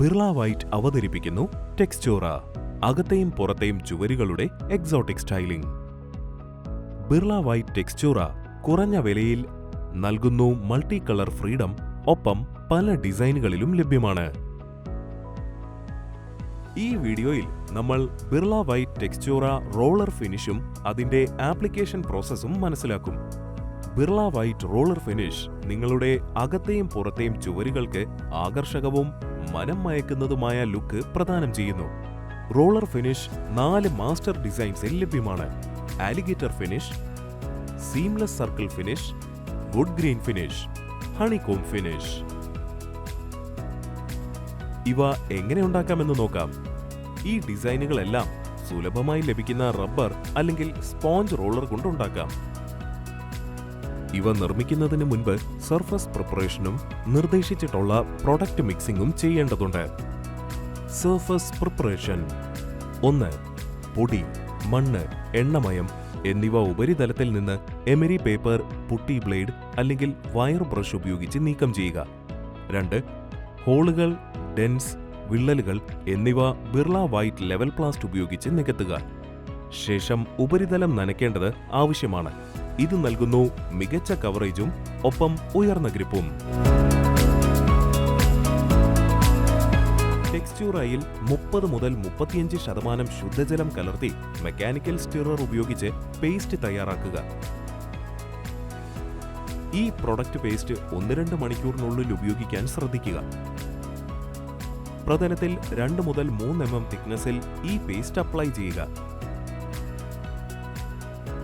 Birla white അവതരിപ്പിക്കുന്നു ടെക്സ്ചൂറ, അകത്തെയും പുറത്തെയും ചുവരുകളുടെ exotic styling. Birla white ടെക്സ്ചൂറ കുറഞ്ഞ വിലയിൽ നൽകുന്നു മൾട്ടി കളർ ഫ്രീഡം, ഒപ്പം പല ഡിസൈനുകളിലും ലഭ്യമാണ്. ഈ വീഡിയോയിൽ നമ്മൾ ബിർള വൈറ്റ് ടെക്സ്ചൂറ റോളർ ഫിനിഷും അതിന്റെ ആപ്ലിക്കേഷൻ പ്രോസസ്സും മനസ്സിലാക്കും. ബിർള വൈറ്റ് റോളർ ഫിനിഷ് നിങ്ങളുടെ അകത്തെയും പുറത്തെയും ചുവരുകൾക്ക് ആകർഷകവും മനം മയക്കുന്നതുമായ ലുക്ക് പ്രദാനം ചെയ്യുന്നു. റോളർ ഫിനിഷ് 4 മാസ്റ്റർ ഡിസൈൻസിൽ ലഭ്യമാണ്: alligator finish, seamless circle finish, wood grain finish, honeycomb finish. ഇവ എങ്ങനെ ഉണ്ടാക്കാമെന്ന് നോക്കാം. ഈ ഡിസൈനുകളെല്ലാം സുലഭമായി ലഭിക്കുന്ന റബ്ബർ അല്ലെങ്കിൽ സ്പോഞ്ച് റോളർ കൊണ്ടുണ്ടാക്കാം. ഇവ നിർമ്മിക്കുന്നതിന് മുൻപ് സർഫസ് പ്രിപ്പറേഷനും നിർദ്ദേശിച്ചിട്ടുള്ള പ്രൊഡക്റ്റ് മിക്സിംഗും ചെയ്യേണ്ടതുണ്ട്. Surface preparation: 1. പൊടി, മണ്ണ്, എണ്ണമയം എന്നിവ ഉപരിതലത്തിൽ നിന്ന് എമരി പേപ്പർ, പുട്ടി ബ്ലേഡ് അല്ലെങ്കിൽ വയർ ബ്രഷ് ഉപയോഗിച്ച് നീക്കം ചെയ്യുക. 2. ഹോളുകൾ, ഡെൻസ്, വിള്ളലുകൾ എന്നിവ ബിർള വൈറ്റ് ലെവൽ പ്ലാസ്റ്റ് ഉപയോഗിച്ച് നികത്തുക. ശേഷം ഉപരിതലം നനയ്ക്കേണ്ടത് ആവശ്യമാണ്. ഇത് നൽകുന്നു മികച്ച കവറേജും ഒപ്പം ഉയർന്ന ഗ്രിപ്പും. ടെക്സ്ചൂറയിൽ 30 മുതൽ 35% ശുദ്ധജലം കലർത്തി മെക്കാനിക്കൽ സ്റ്റിറർ ഉപയോഗിച്ച് പേസ്റ്റ് തയ്യാറാക്കുക. ഈ പ്രൊഡക്റ്റ് പേസ്റ്റ് 1-2 മണിക്കൂറിനുള്ളിൽ ഉപയോഗിക്കാൻ ശ്രദ്ധിക്കുക. പ്രതലത്തിൽ 2 മുതൽ 3 mm തിക്നെസ്സിൽ ഈ പേസ്റ്റ് അപ്ലൈ ചെയ്യുക.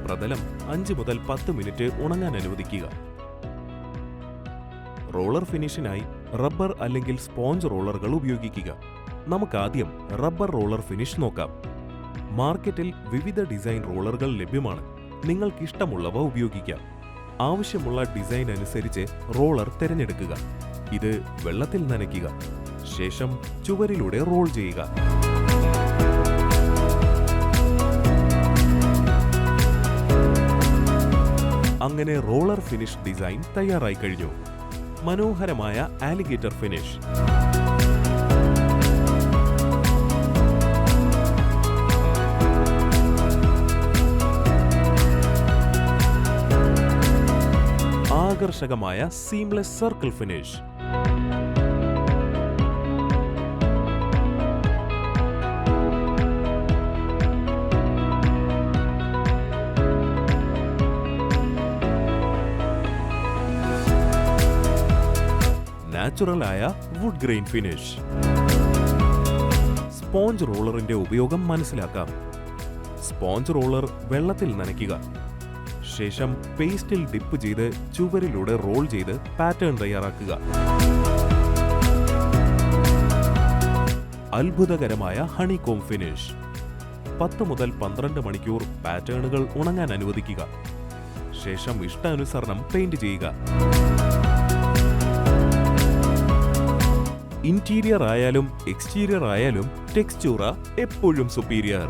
പ്രതലം 5 മുതൽ 10 മിനിറ്റ് ഉണങ്ങാൻ അനുവദിക്കുക. റോളർ ഫിനിഷിനായി റബ്ബർ അല്ലെങ്കിൽ സ്പോഞ്ച് റോളറുകൾ ഉപയോഗിക്കുക. നമുക്കാദ്യം റബ്ബർ റോളർ ഫിനിഷ് നോക്കാം. മാർക്കറ്റിൽ വിവിധ ഡിസൈൻ റോളറുകൾ ലഭ്യമാണ്. നിങ്ങൾക്കിഷ്ടമുള്ളവ ഉപയോഗിക്കാം. ആവശ്യമുള്ള ഡിസൈൻ അനുസരിച്ച് റോളർ തിരഞ്ഞെടുക്കുക. ഇത് വെള്ളത്തിൽ നനയ്ക്കുക. ശേഷം ചുവരിലൂടെ റോൾ ചെയ്യുക. അങ്ങനെ റോളർ ഫിനിഷ് ഡിസൈൻ തയ്യാറായി കഴിഞ്ഞു. മനോഹരമായ ആലിഗേറ്റർ ഫിനിഷ്. ആകർഷകമായ സീംലെസ് സർക്കിൾ ഫിനിഷ്. നാച്ചുറലായ വുഡ് ഗ്രെയിൻ ഫിനിഷ്. സ്പോഞ്ച് റോളറിന്റെ ഉപയോഗം മനസ്സിലാക്കാം. സ്പോഞ്ച് റോളർ വെള്ളത്തിൽ നനയ്ക്കുക. ശേഷം പേസ്റ്റിൽ ഡിപ്പ് ചെയ്ത് ചുവരിലൂടെ റോൾ ചെയ്ത് പാറ്റേൺ തയ്യാറാക്കുക. അത്ഭുതകരമായ ഹണികോം ഫിനിഷ്. 10 മുതൽ 12 മണിക്കൂർ പാറ്റേണുകൾ ഉണങ്ങാൻ അനുവദിക്കുക. ശേഷം ഇഷ്ടാനുസരണം പെയിന്റ് ചെയ്യുക. ഇന്റീരിയർ ആയാലും എക്സ്റ്റീരിയർ ആയാലും ടെക്സ്ചൂറ എപ്പോഴും സുപ്പീരിയർ.